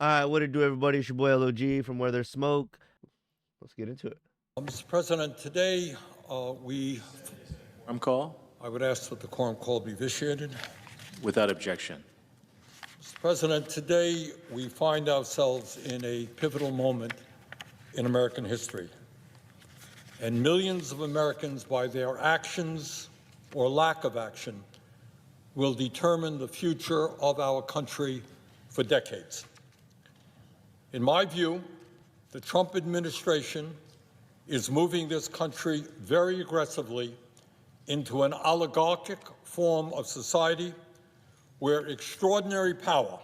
All right, what it do, everybody? It's your boy LOG from Where There's Smoke. Let's get into it. Mr. President, today Call I would ask that the quorum call be vitiated. without objection. Mr. President, today we find ourselves in a pivotal moment in American history. And millions of Americans, by their actions or lack of action, will determine the future of our country for decades. In my view, the Trump administration is moving this country very aggressively into an oligarchic form of society where extraordinary power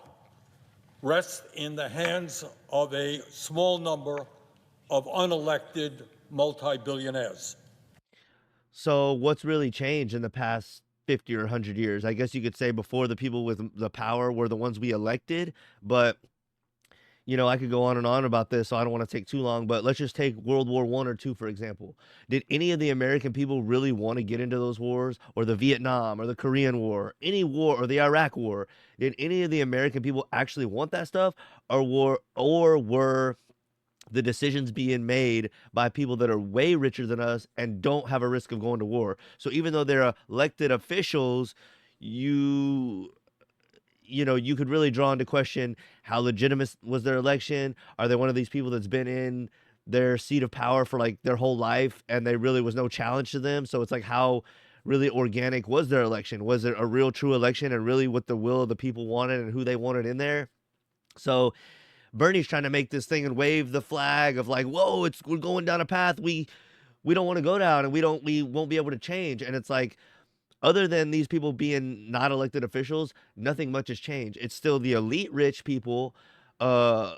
rests in the hands of a small number of unelected multi-billionaires. So, what's really changed in the past 50 or 100 years? I guess you could say before the people with the power were the ones we elected, but I could go on and on about this, so I don't want to take too long, but let's just take World War One or two, for example. Did any of the American people really want to get into those wars, or the Vietnam, or the Korean War, any war, or the Iraq War? Did any of the American people actually want that stuff, or were the decisions being made by people that are way richer than us and don't have a risk of going to war? So even though they're elected officials, you you could really draw into question how legitimate was their election. Are they one of these people that's been in their seat of power for like their whole life and they really was no challenge to them? So it's like, how really organic was their election? Was it a real true election and really what the will of the people wanted and who they wanted in there? So Bernie's trying to make this thing and wave the flag of like, whoa, we're going down a path we don't want to go down, and we won't be able to change. And it's like, other than these people being not elected officials, nothing much has changed. It's still the elite rich people uh,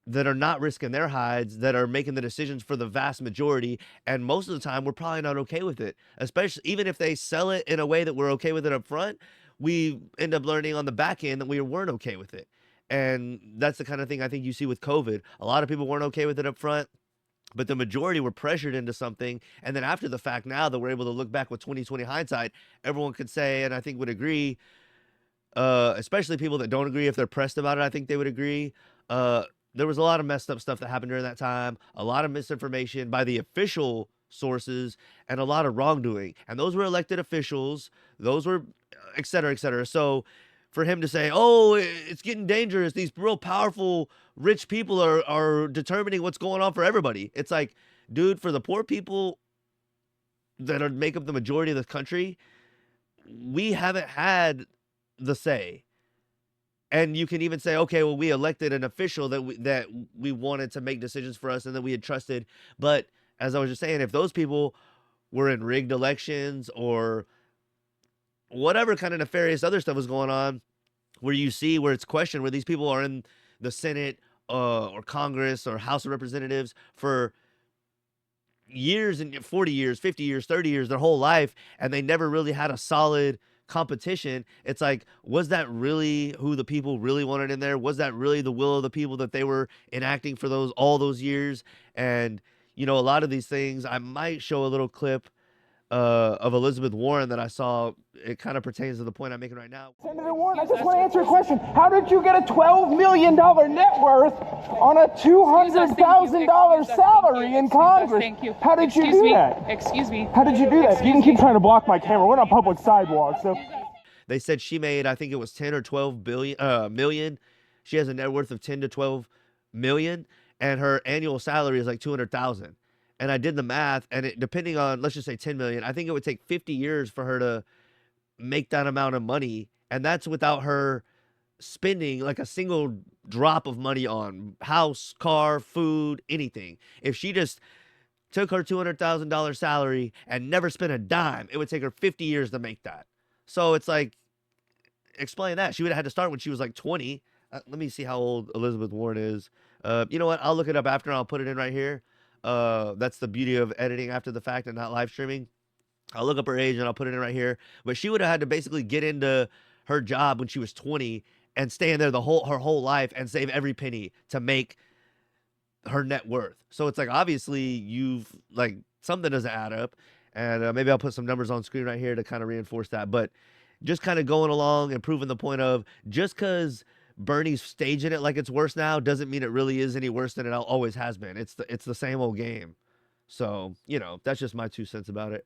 that are not risking their hides that are making the decisions for the vast majority. And most of the time, we're probably not okay with it. Especially even if they sell it in a way that we're okay with it up front, we end up learning on the back end that we weren't okay with it. And that's the kind of thing I think you see with COVID. A lot of people weren't okay with it up front, but the majority were pressured into something. And then after the fact, now that we're able to look back with 2020 hindsight, everyone could say, and I think would agree, especially people that don't agree, if they're pressed about it, I think they would agree. There was a lot of messed up stuff that happened during that time, a lot of misinformation by the official sources, and a lot of wrongdoing. And those were elected officials, those were, et cetera, et cetera. So for him to say, oh, it's getting dangerous, these real powerful, rich people are determining what's going on for everybody. It's like, dude, for the poor people that make up the majority of the country, we haven't had the say. And you can even say, okay, well, we elected an official that we wanted to make decisions for us and that we had trusted. But as I was just saying, if those people were in rigged elections or whatever kind of nefarious other stuff was going on, where you see where it's questioned, where these people are in the Senate or Congress or House of Representatives for years and 40 years, 50 years, 30 years, their whole life, and they never really had a solid competition. It's like, was that really who the people really wanted in there? Was that really the will of the people that they were enacting for all those years? And a lot of these things, I might show a little clip of Elizabeth Warren that I saw. It kind of pertains to the point I'm making right now. Senator Warren, I just want to answer a question. How did you get a $12 million net worth on a $200,000 salary in Congress? Thank you. How did you do that? Excuse me. How did you do that? You can keep trying to block my camera. We're on a public sidewalk, so. They said she made, I think it was 10 or 12 million. She has a net worth of 10 to 12 million, and her annual salary is like 200,000. And I did the math, and it, depending on, let's just say 10 million, I think it would take 50 years for her to make that amount of money. And that's without her spending like a single drop of money on house, car, food, anything. If she just took her $200,000 salary and never spent a dime, it would take her 50 years to make that. So it's like, explain that. She would have had to start when she was like 20. Let me see how old Elizabeth Warren is. You know what? I'll look it up after and I'll put it in right here. That's the beauty of editing after the fact and not live streaming. I'll look up her age and I'll put it in right here. But she would have had to basically get into her job when she was 20 and stay in there her whole life and save every penny to make her net worth. So it's like, obviously you've like, something doesn't add up. And maybe I'll put some numbers on screen right here to kind of reinforce that. But just kind of going along and proving the point of, just because Bernie's staging it like it's worse now doesn't mean it really is any worse than it always has been. It's the same old game. So, that's just my 2 cents about it.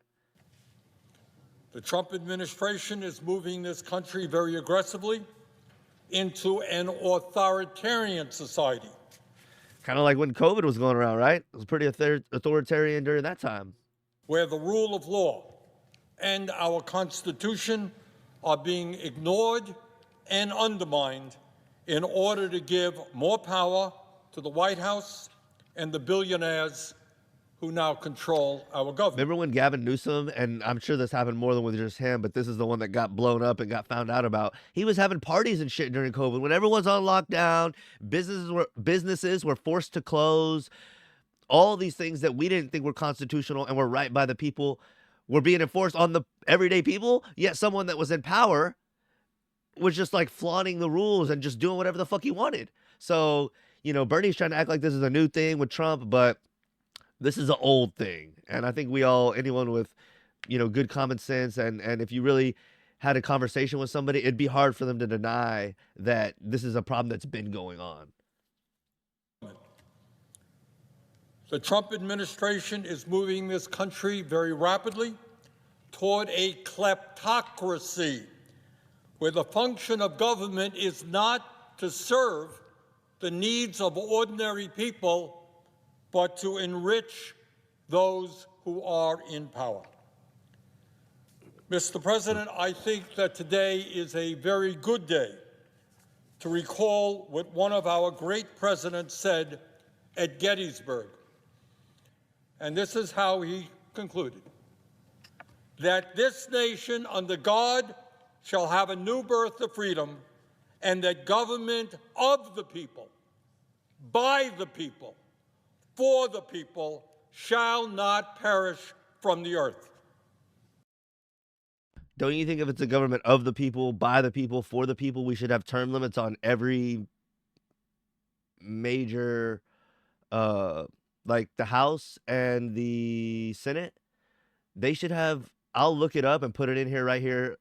The Trump administration is moving this country very aggressively into an authoritarian society. Kind of like when COVID was going around, right? It was pretty authoritarian during that time. Where the rule of law and our Constitution are being ignored and undermined in order to give more power to the White House and the billionaires who now control our government. Remember when Gavin Newsom, and I'm sure this happened more than with just him, but this is the one that got blown up and got found out about. He was having parties and shit during COVID. When everyone's on lockdown, businesses were forced to close. All these things that we didn't think were constitutional and were right by the people were being enforced on the everyday people, yet someone that was in power was just like flaunting the rules and just doing whatever the fuck he wanted. So, Bernie's trying to act like this is a new thing with Trump, but this is an old thing. And I think anyone with, good common sense, and if you really had a conversation with somebody, it'd be hard for them to deny that this is a problem that's been going on. The Trump administration is moving this country very rapidly toward a kleptocracy, where the function of government is not to serve the needs of ordinary people, but to enrich those who are in power. Mr. President, I think that today is a very good day to recall what one of our great presidents said at Gettysburg. And this is how he concluded: that this nation under God shall have a new birth of freedom, and that government of the people, by the people, for the people, shall not perish from the earth. Don't you think if it's a government of the people, by the people, for the people, we should have term limits on every major, like the House and the Senate? They should have, I'll look it up and put it in here right here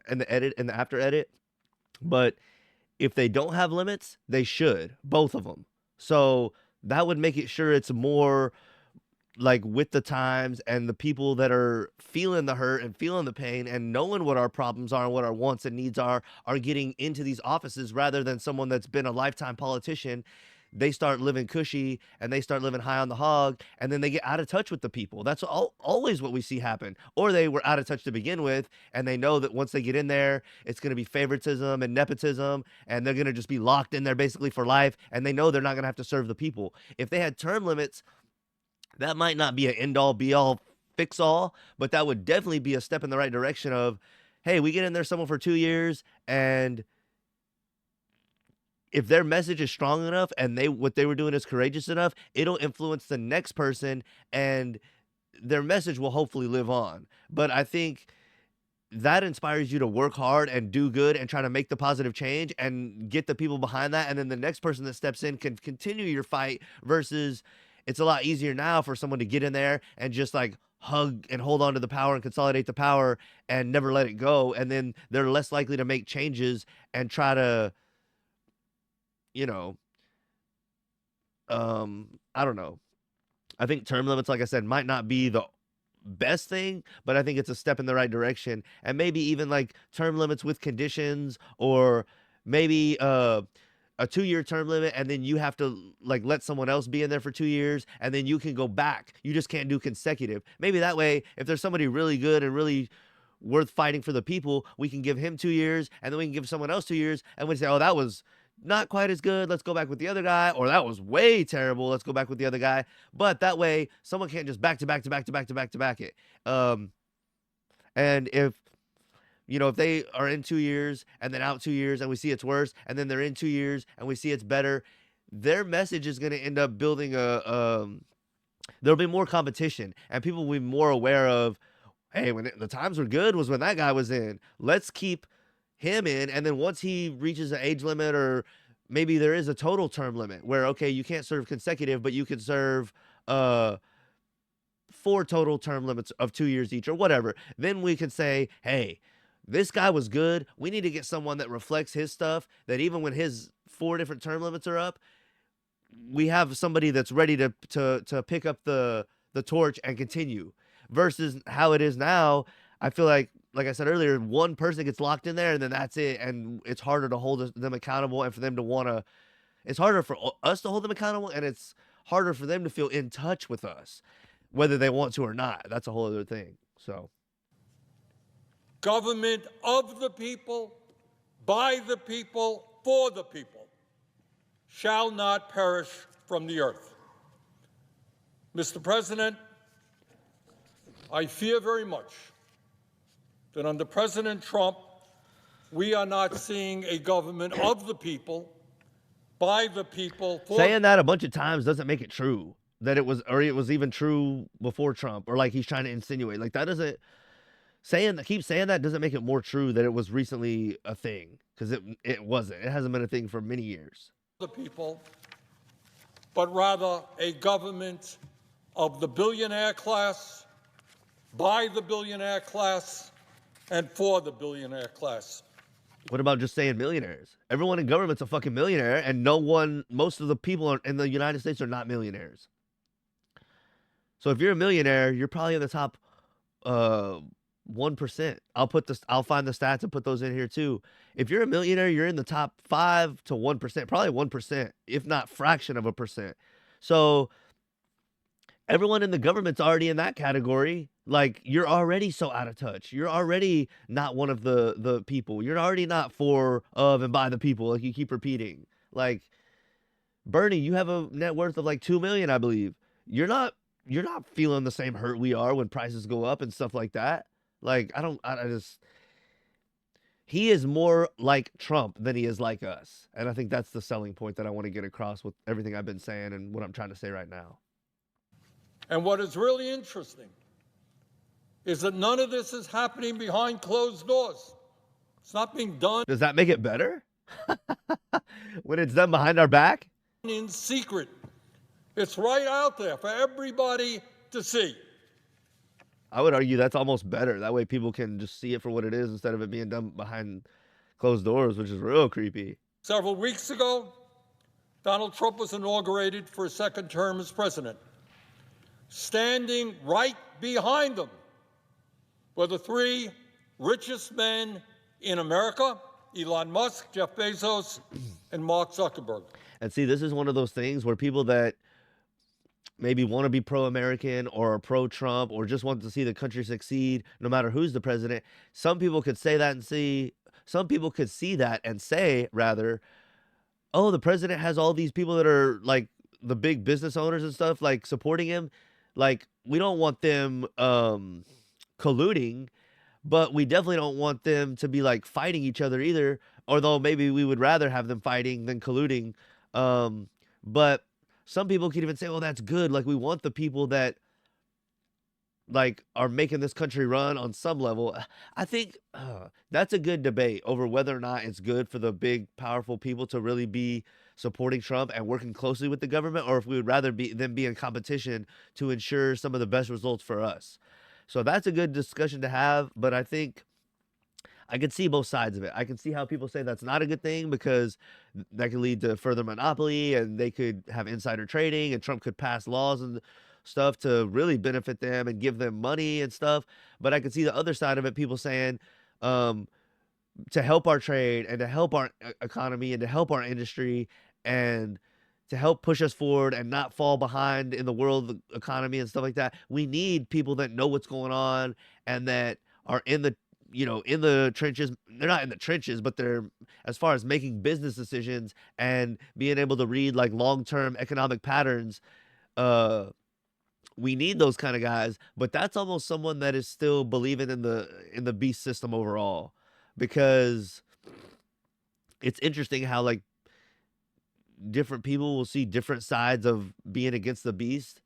in the after edit. But if they don't have limits, they should, both of them. So that would make it sure it's more like with the times, and the people that are feeling the hurt and feeling the pain and knowing what our problems are and what our wants and needs are getting into these offices, rather than someone that's been a lifetime politician. They start living cushy and they start living high on the hog, and then they get out of touch with the people. That's always what we see happen. Or they were out of touch to begin with, and they know that once they get in there, it's going to be favoritism and nepotism, and they're going to just be locked in there basically for life, and they know they're not going to have to serve the people. If they had term limits, that might not be an end-all, be-all, fix-all, but that would definitely be a step in the right direction of, hey, we get in there someone for 2 years, and if their message is strong enough and what they were doing is courageous enough, it'll influence the next person, and their message will hopefully live on. But I think that inspires you to work hard and do good and try to make the positive change and get the people behind that. And then the next person that steps in can continue your fight, versus it's a lot easier now for someone to get in there and just like hug and hold on to the power and consolidate the power and never let it go. And then they're less likely to make changes and try to, I don't know. I think term limits, like I said, might not be the best thing, but I think it's a step in the right direction. And maybe even like term limits with conditions, or maybe a 2-year term limit, and then you have to like let someone else be in there for 2 years, and then you can go back. You just can't do consecutive. Maybe that way, if there's somebody really good and really worth fighting for the people, we can give him 2 years, and then we can give someone else 2 years, and we say, oh, that was not quite as good, let's go back with the other guy, or that was way terrible, let's go back with the other guy. But that way someone can't just back to back it. And if they are in 2 years and then out 2 years and we see it's worse, and then they're in 2 years and we see it's better, their message is going to end up building there'll be more competition, and people will be more aware of, hey, when the times were good was when that guy was in, let's keep him in. And then once he reaches an age limit, or maybe there is a total term limit where, okay, you can't serve consecutive, but you can serve 4 total term limits of 2 years each, or whatever, then we can say, hey, this guy was good. We need to get someone that reflects his stuff, that even when his 4 different term limits are up, we have somebody that's ready to pick up the torch and continue. Versus how it is now, I feel like I said earlier, one person gets locked in there and then that's it, and it's harder to hold them accountable and for them to want to. It's harder for us to hold them accountable, and it's harder for them to feel in touch with us, whether they want to or not. That's a whole other thing. So, Government of the people, by the people, for the people, shall not perish from the earth. Mr. President, I fear very much that under President Trump, we are not seeing a government of the people, by the people, for saying that a bunch of times doesn't make it true that it was, or it was even true before Trump, or like he's trying to insinuate. Like that doesn't keep saying that doesn't make it more true that it was recently a thing, because it wasn't. It hasn't been a thing for many years. the people, but rather a government of the billionaire class, by the billionaire class, and for the billionaire class. What about just saying millionaires? Everyone in government's a fucking millionaire, and most of the people in the United States are not millionaires. So if you're a millionaire, you're probably in the top 1%. I'll find the stats and put those in here too. If you're a millionaire, you're in the top 5 to 1%, probably 1%, if not fraction of a percent. So everyone in the government's already in that category. Like, you're already so out of touch. You're already not one of the people. You're already not for, of, and by the people, like you keep repeating. Like, Bernie, you have a net worth of like 2 million, I believe. You're not feeling the same hurt we are when prices go up and stuff like that. Like, he is more like Trump than he is like us. And I think that's the selling point that I want to get across with everything I've been saying and what I'm trying to say right now. And what is really interesting is that none of this is happening behind closed doors. It's not being done Does that make it better? When it's done behind our back? in secret. It's right out there for everybody to see. I would argue that's almost better. That way people can just see it for what it is instead of it being done behind closed doors, which is real creepy. Several weeks ago, Donald Trump was inaugurated for a second term as president. Standing right behind him were the 3 richest men in America: Elon Musk, Jeff Bezos, and Mark Zuckerberg. And see, this is one of those things where people that maybe want to be pro-American or pro-Trump or just want to see the country succeed, no matter who's the president, some people could say that and say rather, oh, the president has all these people that are like the big business owners and stuff, like supporting him. Like, we don't want them colluding, but we definitely don't want them to be like fighting each other either. Although maybe we would rather have them fighting than colluding. But some people could even say, well, that's good. Like, we want the people that like are making this country run on some level. I think that's a good debate over whether or not it's good for the big, powerful people to really be supporting Trump and working closely with the government, or if we would rather them be in competition to ensure some of the best results for us. So that's a good discussion to have, but I think I can see both sides of it. I can see how people say that's not a good thing because that could lead to further monopoly and they could have insider trading and Trump could pass laws and stuff to really benefit them and give them money and stuff. But I can see the other side of it, people saying to help our trade and to help our economy and to help our industry and to help push us forward and not fall behind in the world economy and stuff like that. We need people that know what's going on and that are in the trenches. They're not in the trenches, but they're, as far as making business decisions and being able to read like long-term economic patterns. We need those kind of guys, but that's almost someone that is still believing in the beast system overall, because it's interesting how like different people will see different sides of being against the beast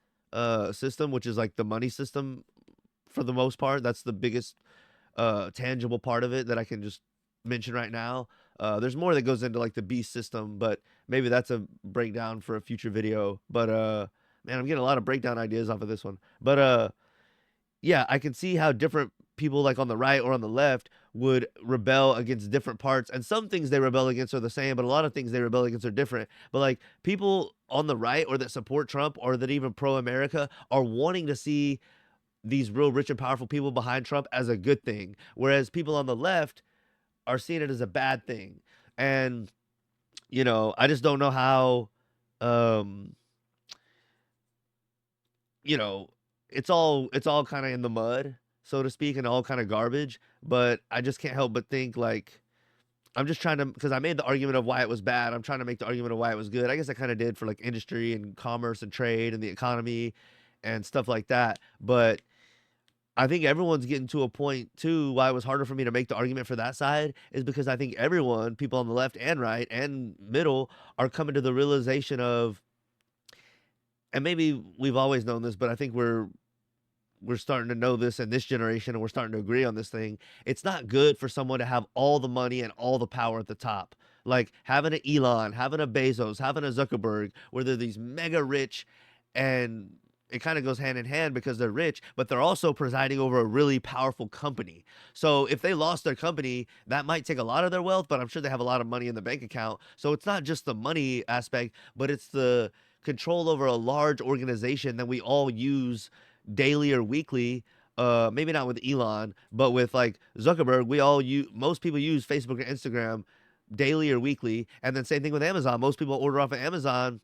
system, which is like the money system for the most part. That's the biggest tangible part of it that I can just mention right now. There's more that goes into like the beast system, but maybe that's a breakdown for a future video. But man, I'm getting a lot of breakdown ideas off of this one. But yeah, I can see how different people like on the right or on the left would rebel against different parts, and some things they rebel against are the same, but a lot of things they rebel against are different. But like people on the right or that support Trump or that even pro America are wanting to see these real rich and powerful people behind Trump as a good thing, whereas people on the left are seeing it as a bad thing. And I just don't know how um you know, it's all kind of in the mud, so to speak, and all kind of garbage. But I just can't help but think like I'm just trying to, because I made the argument of why it was bad. I'm trying to make the argument of why it was good. I guess I kind of did for like industry and commerce and trade and the economy and stuff like that. But I think everyone's getting to a point too. Why it was harder for me to make the argument for that side is because I think everyone, people on the left and right and middle, are coming to the realization of, and maybe we've always known this, but I think we're starting to know this in this generation, and we're starting to agree on this thing. It's not good for someone to have all the money and all the power at the top. Like having an Elon, having a Bezos, having a Zuckerberg, where they're these mega rich, and it kind of goes hand in hand because they're rich, but they're also presiding over a really powerful company. So if they lost their company, that might take a lot of their wealth, but I'm sure they have a lot of money in the bank account. So it's not just the money aspect, but it's the control over a large organization that we all use daily or weekly. Maybe not with Elon, but with like Zuckerberg, most people use Facebook or Instagram daily or weekly. And then same thing with Amazon. Most people order off of Amazon.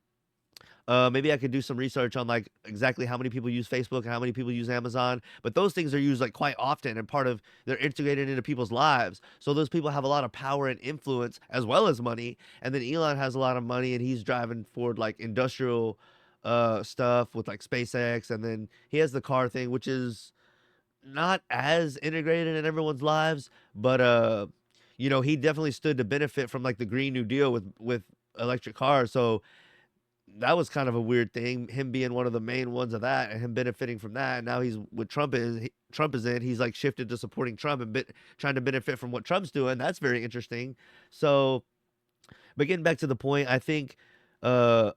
Maybe I could do some research on like exactly how many people use Facebook and how many people use Amazon. But those things are used like quite often, and they're integrated into people's lives. So those people have a lot of power and influence as well as money. And then Elon has a lot of money, and he's driving forward like industrial stuff with like SpaceX, and then he has the car thing, which is not as integrated in everyone's lives, but he definitely stood to benefit from like the Green New Deal with electric cars. So that was kind of a weird thing, him being one of the main ones of that and him benefiting from that. And now he's with Trump is in, he's like shifted to supporting Trump and trying to benefit from what Trump's doing. That's very interesting. So, but getting back to the point, I think uh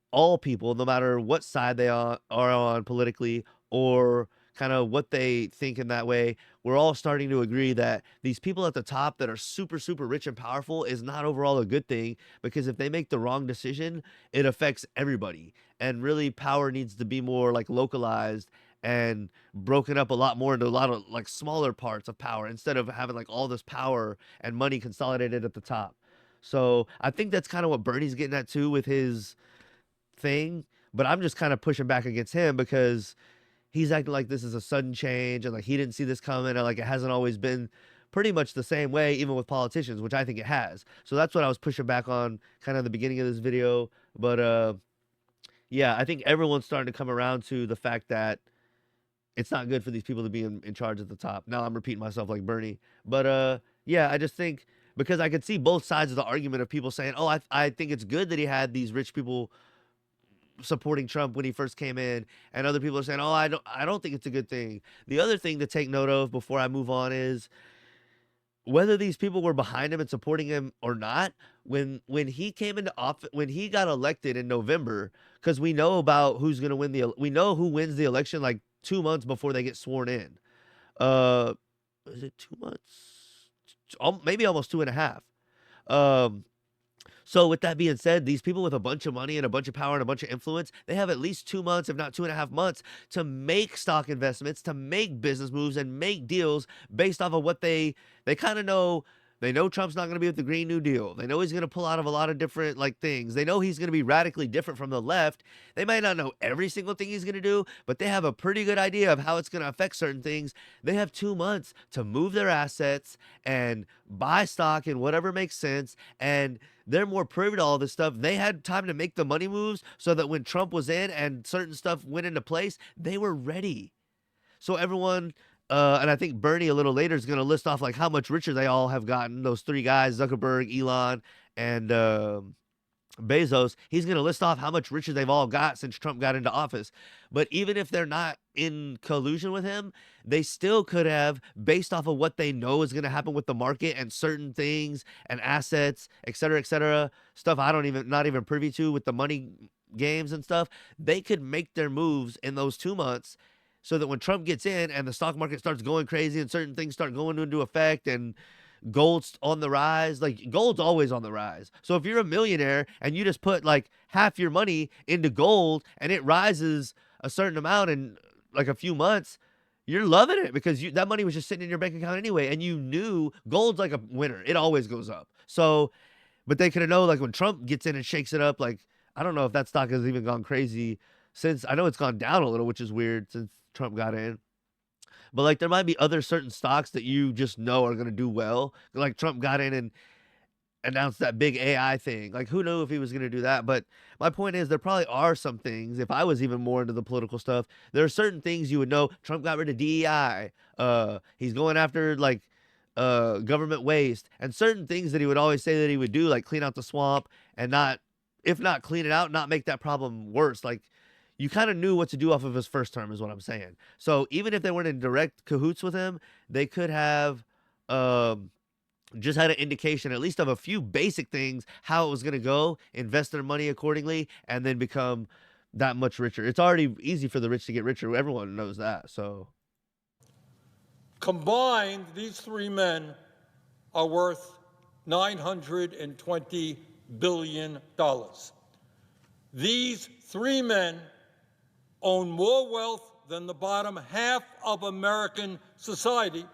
all people, no matter what side they are on politically or kind of what they think in that way, we're all starting to agree that these people at the top that are super, super rich and powerful is not overall a good thing, because if they make the wrong decision, it affects everybody. And really, power needs to be more like localized and broken up a lot more into a lot of like smaller parts of power instead of having like all this power and money consolidated at the top. So I think that's kind of what Bernie's getting at too with his thing, but I'm just kind of pushing back against him because he's acting like this is a sudden change and like he didn't see this coming, and like it hasn't always been pretty much the same way, even with politicians, which I think it has. So that's what I was pushing back on kind of the beginning of this video. But yeah, I think everyone's starting to come around to the fact that it's not good for these people to be in charge at the top. Now I'm repeating myself like Bernie. But yeah, I just think because I could see both sides of the argument of people saying, oh, I think it's good that he had these rich people supporting Trump when he first came in, and other people are saying, "Oh, I don't think it's a good thing." The other thing to take note of before I move on is whether these people were behind him and supporting him or not. When he came into office, when he got elected in November, because we know about who's going to we know who wins the election like 2 months before they get sworn in. Uh, is it 2 months? Maybe almost two and a half. Um, so with that being said, these people with a bunch of money and a bunch of power and a bunch of influence, they have at least 2 months, if not 2.5 months, to make stock investments, to make business moves and make deals based off of what they kind of know. They know Trump's not going to be with the Green New Deal. They know he's going to pull out of a lot of different like things. They know he's going to be radically different from the left. They might not know every single thing he's going to do, but they have a pretty good idea of how it's going to affect certain things. They have 2 months to move their assets and buy stock in whatever makes sense, and they're more privy to all this stuff. They had time to make the money moves so that when Trump was in and certain stuff went into place, they were ready. So everyone, and I think Bernie a little later is going to list off like how much richer they all have gotten. Those three guys, Zuckerberg, Elon, and Bezos. He's going to list off how much richer they've all got since Trump got into office. But even if they're not in collusion with him, they still could have, based off of what they know is going to happen with the market and certain things and assets, et cetera, stuff not even privy to with the money games and stuff. They could make their moves in those 2 months so that when Trump gets in and the stock market starts going crazy and certain things start going into effect and gold's on the rise, like gold's always on the rise. So if you're a millionaire and you just put like half your money into gold and it rises a certain amount in like a few months, you're loving it because that money was just sitting in your bank account anyway, and you knew gold's like a winner. It always goes up. So, but they could have known like when Trump gets in and shakes it up, like I don't know if that stock has even gone crazy since. I know it's gone down a little, which is weird since Trump got in. But like there might be other certain stocks that you just know are going to do well. Like Trump got in and announced that big AI thing. Like who knew if he was going to do that? But my point is there probably are some things. If I was even more into the political stuff, there are certain things you would know. Trump got rid of DEI. He's going after like government waste and certain things that he would always say that he would do, like clean out the swamp and not, if not clean it out, not make that problem worse. Like you kind of knew what to do off of his first term is what I'm saying. So even if they weren't in direct cahoots with him, they could have just had an indication, at least of a few basic things, how it was going to go, invest their money accordingly, and then become that much richer. It's already easy for the rich to get richer. Everyone knows that. So combined, these three men are worth $920 billion. These three men own more wealth than the bottom half of American society,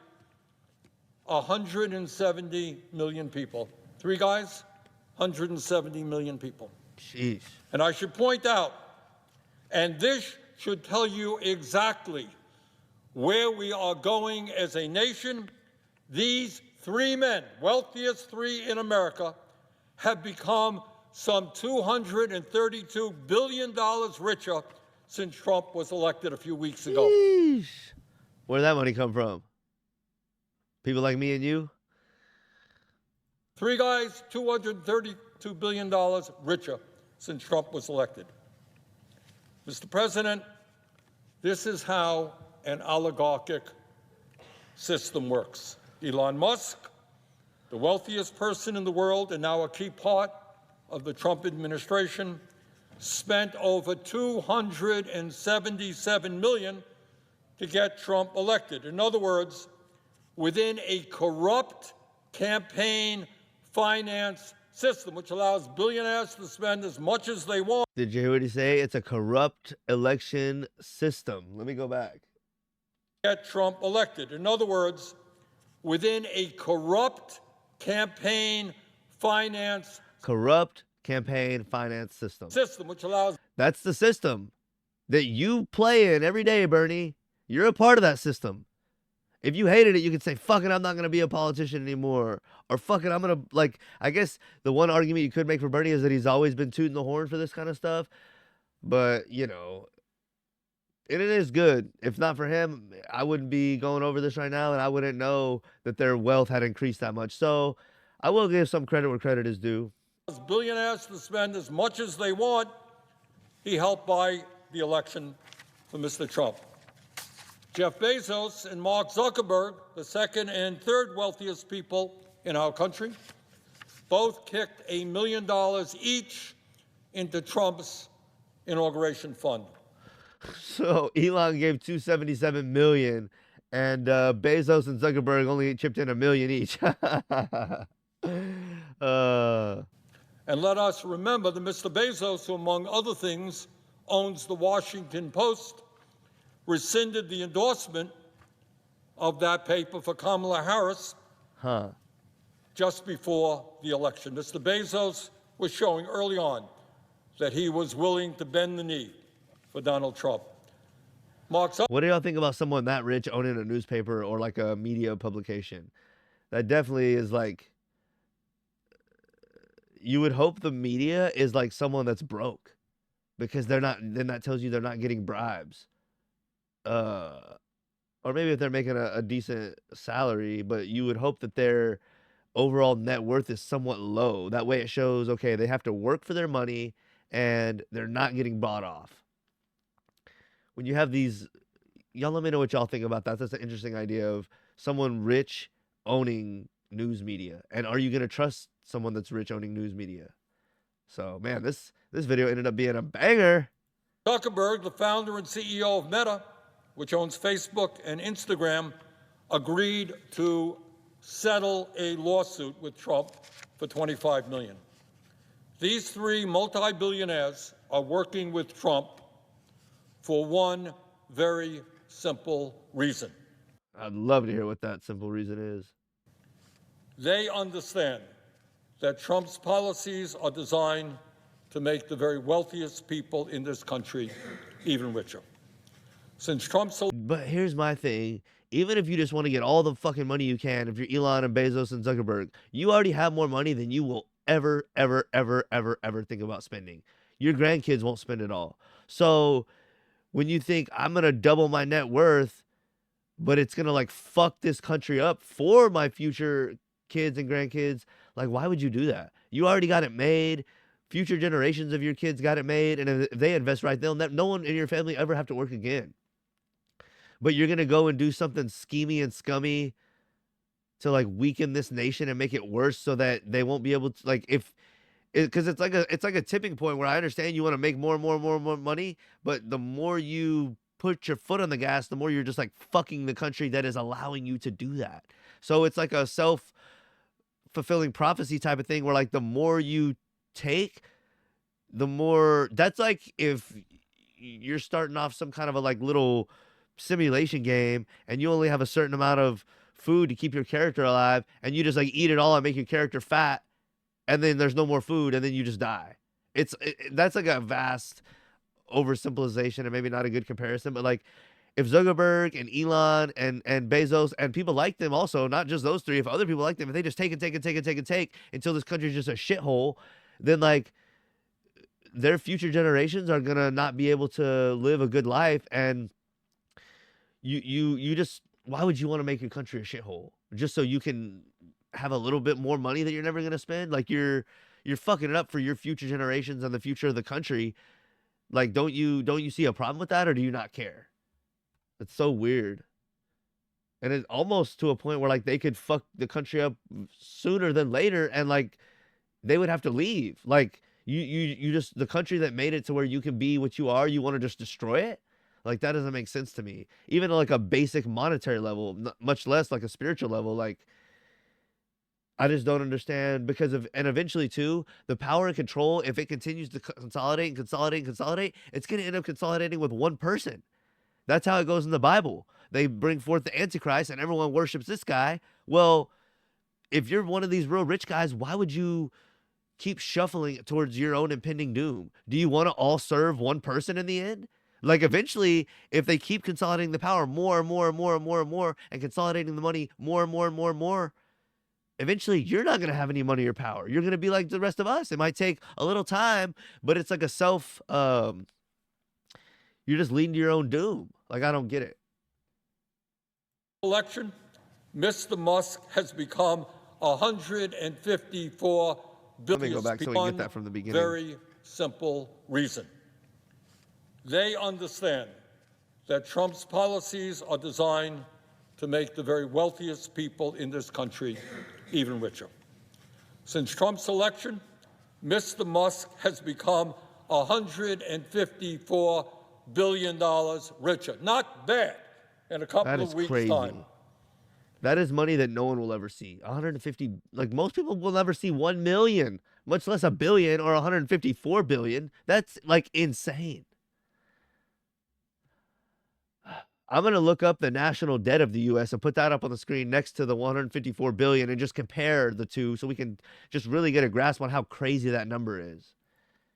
170 million people. Three guys, 170 million people. Sheesh. And I should point out, and this should tell you exactly where we are going as a nation, these three men, wealthiest three in America, have become some $232 billion richer since Trump was elected a few weeks ago. Sheesh. Where'd that money come from? People like me and you? Three guys, $232 billion richer since Trump was elected. Mr. President, this is how an oligarchic system works. Elon Musk, the wealthiest person in the world and now a key part of the Trump administration, spent over $277 million to get Trump elected. In other words, within a corrupt campaign finance system, which allows billionaires to spend as much as they want. Did you hear what he say? It's a corrupt election system. Let me go back. Get Trump elected. In other words, within a corrupt campaign finance system, which allows. That's the system that you play in every day, Bernie. You're a part of that system. If you hated it, you could say, fuck it, I'm not going to be a politician anymore. Or fuck it, I'm going to, like, I guess the one argument you could make for Bernie is that he's always been tooting the horn for this kind of stuff. But, you know, and it is good. If not for him, I wouldn't be going over this right now, and I wouldn't know that their wealth had increased that much. So I will give some credit where credit is due. Billionaires to spend as much as they want. He helped buy the election for Mr. Trump. Jeff Bezos and Mark Zuckerberg, the second and third wealthiest people in our country, both kicked $1 million each into Trump's inauguration fund. So Elon gave $277 million, and Bezos and Zuckerberg only chipped in $1 million each. And let us remember that Mr. Bezos, who among other things owns the Washington Post, rescinded the endorsement of that paper for Kamala Harris just before the election. Mr. Bezos was showing early on that he was willing to bend the knee for Donald Trump. What do y'all think about someone that rich owning a newspaper or like a media publication? That definitely is like, you would hope the media is like someone that's broke, because they're not, then that tells you they're not getting bribes. Or maybe if they're making a decent salary, but you would hope that their overall net worth is somewhat low. That way it shows, okay, they have to work for their money and they're not getting bought off. When you have these, y'all let me know what y'all think about that. That's an interesting idea of someone rich owning news media. And are you going to trust someone that's rich owning news media? So, man, this video ended up being a banger. Zuckerberg, the founder and CEO of Meta, which owns Facebook and Instagram, agreed to settle a lawsuit with Trump for $25 million. These three multi-billionaires are working with Trump for one very simple reason. I'd love to hear what that simple reason is. They understand that Trump's policies are designed to make the very wealthiest people in this country even richer. Since Trump's... But here's my thing. Even if you just want to get all the fucking money you can, if you're Elon and Bezos and Zuckerberg, you already have more money than you will ever think about spending. Your grandkids won't spend it all. So when you think I'm going to double my net worth, but it's going to like fuck this country up for my future kids and grandkids, like why would you do that? You already got it made. Future generations of your kids got it made. And if they invest right, no one in your family ever have to work again. But you're going to go and do something schemy and scummy to like weaken this nation and make it worse so that they won't be able to like because it's like a tipping point where I understand you want to make more money, but the more you put your foot on the gas, the more you're just like fucking the country that is allowing you to do that. So it's like a self-fulfilling prophecy type of thing where like the more you take, the more that's like if you're starting off some kind of a like little simulation game and you only have a certain amount of food to keep your character alive and you just like eat it all and make your character fat and then there's no more food and then you just die. That's like a vast oversimplification and maybe not a good comparison, but like if Zuckerberg and Elon and Bezos and people like them also, not just those three, if other people like them, if they just take until this country's just a shithole, then like their future generations are gonna not be able to live a good life. And you just, why would you want to make your country a shithole just so you can have a little bit more money that you're never gonna spend? Like you're fucking it up for your future generations and the future of the country. Like don't you see a problem with that, or do you not care? It's so weird. And it's almost to a point where like they could fuck the country up sooner than later and like they would have to leave. Like you just, the country that made it to where you can be what you are, you want to just destroy it? Like that doesn't make sense to me. Even like a basic monetary level, much less like a spiritual level. Like I just don't understand because of, and eventually too, the power and control, if it continues to consolidate, it's going to end up consolidating with one person. That's how it goes in the Bible. They bring forth the Antichrist and everyone worships this guy. Well, if you're one of these real rich guys, why would you keep shuffling towards your own impending doom? Do you want to all serve one person in the end? Like eventually, if they keep consolidating the power more and more and consolidating the money more and more, eventually you're not going to have any money or power. You're going to be like the rest of us. It might take a little time, but it's like a you're just leading to your own doom. Like, I don't get it. Election, Mr. Musk has become $154 billion. Let me go back so we can get that from the beginning. Very simple reason. They understand that Trump's policies are designed to make the very wealthiest people in this country even richer. Since Trump's election, Mr. Musk has become $154 billion richer. Not bad in a couple of weeks' crazy. time. That is money that no one will ever see. 150, like most people will never see 1 million, much less a billion or 154 billion. That's like insane. I'm going to look up the national debt of the U.S. and put that up on the screen next to the 154 billion and just compare the two so we can just really get a grasp on how crazy that number is.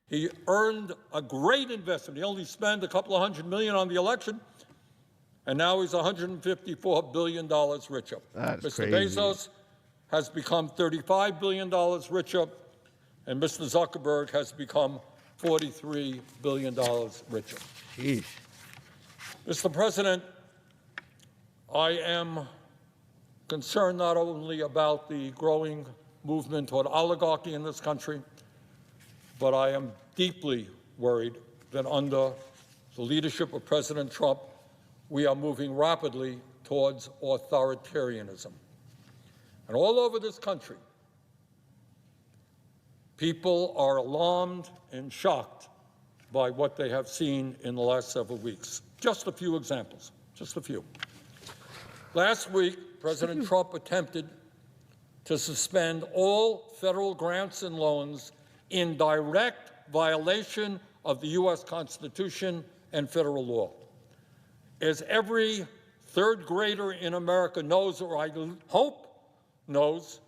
He earned a great investment. He only spent a couple of $100 million on the election, and now he's $154 billion richer. That's Mr. crazy. Bezos has become $35 billion richer, and Mr. Zuckerberg has become $43 billion richer. Sheesh. Mr. President, I am concerned not only about the growing movement toward oligarchy in this country, but I am deeply worried that under the leadership of President Trump, we are moving rapidly towards authoritarianism. And all over this country, people are alarmed and shocked by what they have seen in the last several weeks. Just a few examples. just a few. Last week, President Trump attempted to suspend all federal grants and loans in direct violation of the U.S. Constitution and federal law. As every third grader in America knows, or I hope knows,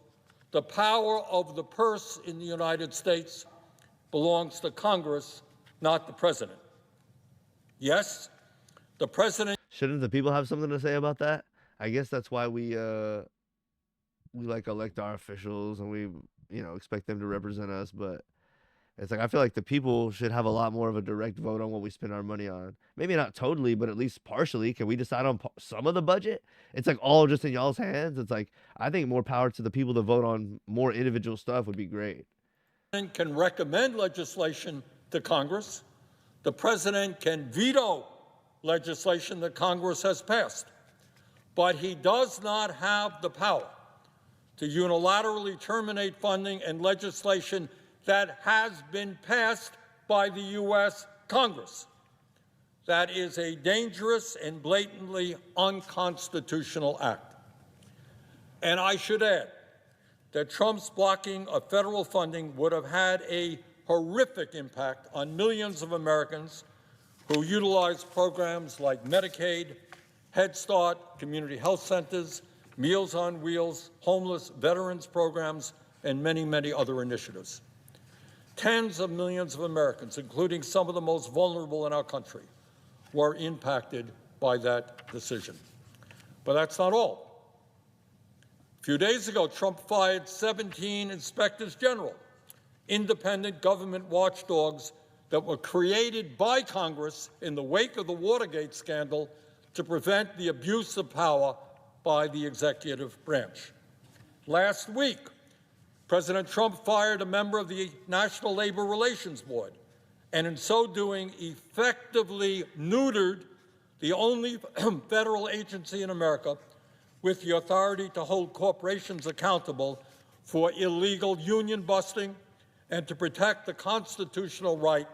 the power of the purse in the United States belongs to Congress, not the president. Yes, the president. Shouldn't the people have something to say about that? I guess that's why we like elect our officials and we, expect them to represent us, but it's like I feel like the people should have a lot more of a direct vote on what we spend our money on. Maybe not totally, but at least partially. Can we decide on some of the budget? It's like all just in y'all's hands. It's like I think more power to the people to vote on more individual stuff would be great. Can recommend legislation to Congress. The president can veto legislation that Congress has passed. But he does not have the power to unilaterally terminate funding and legislation that has been passed by the U.S. Congress. That is a dangerous and blatantly unconstitutional act. And I should add that Trump's blocking of federal funding would have had a horrific impact on millions of Americans who utilize programs like Medicaid, Head Start, community health centers, Meals on Wheels, homeless veterans programs, and many, many other initiatives. Tens of millions of Americans, including some of the most vulnerable in our country, were impacted by that decision. But that's not all. A few days ago, Trump fired 17 inspectors general, independent government watchdogs that were created by Congress in the wake of the Watergate scandal to prevent the abuse of power by the executive branch. Last week, President Trump fired a member of the National Labor Relations Board, and in so doing, effectively neutered the only federal agency in America with the authority to hold corporations accountable for illegal union busting and to protect the constitutional right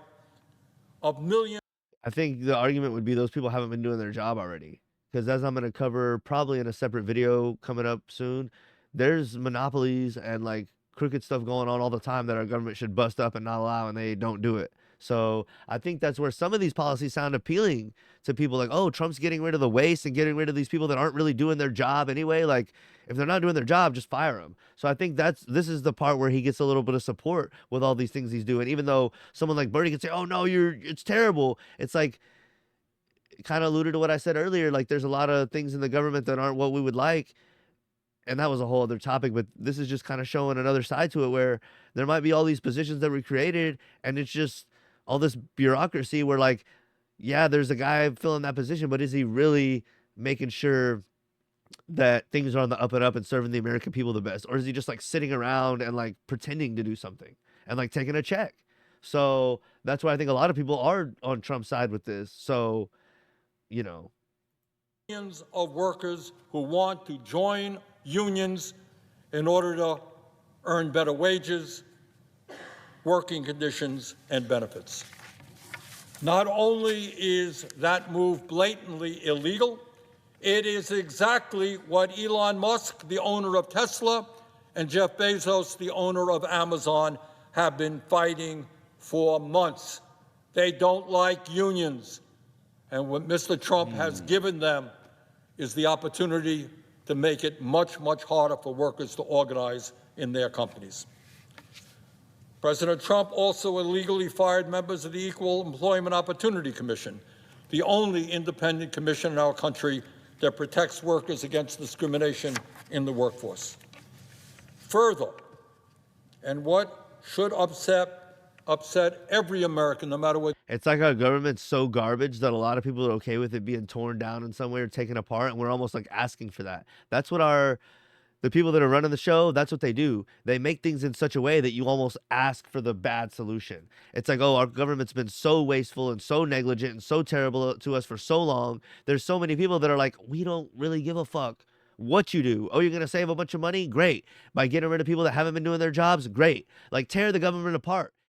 of millions. I think the argument would be those people haven't been doing their job already. Because as I'm going to cover probably in a separate video coming up soon, there's monopolies and like crooked stuff going on all the time that our government should bust up and not allow, and they don't do it. So I think that's where some of these policies sound appealing to people, like, oh, Trump's getting rid of the waste and getting rid of these people that aren't really doing their job anyway. Like, if they're not doing their job, just fire them. So I think this is the part where he gets a little bit of support with all these things he's doing. Even though someone like Bernie can say, oh no, it's terrible. It's like, kind of alluded to what I said earlier. Like, there's a lot of things in the government that aren't what we would like. And that was a whole other topic, but this is just kind of showing another side to it, where there might be all these positions that were created and it's just all this bureaucracy where, like, yeah, there's a guy filling that position, but is he really making sure that things are on the up and up and serving the American people the best? Or is he just like sitting around and like pretending to do something and like taking a check? So that's why I think a lot of people are on Trump's side with this. So, Millions of workers who want to join unions in order to earn better wages, working conditions, and benefits. Not only is that move blatantly illegal, it is exactly what Elon Musk, the owner of Tesla, and Jeff Bezos, the owner of Amazon, have been fighting for months. They don't like unions. And what Mr. Trump has given them is the opportunity to make it much, much harder for workers to organize in their companies. President Trump also illegally fired members of the Equal Employment Opportunity Commission, the only independent commission in our country that protects workers against discrimination in the workforce. Further, and what should upset every American, no matter what. it's like our government's so garbage that a lot of people are okay with it being torn down in some way or taken apart, and we're almost like asking for that. That's what the people that are running the show, that's what they do. They make things in such a way that you almost ask for the bad solution. It's like, oh, our government's been so wasteful and so negligent and so terrible to us for so long. There's so many people that are like, we don't really give a fuck what you do. Oh, you're going to save a bunch of money? Great. By getting rid of people that haven't been doing their jobs? Great. Like, tear the government apart.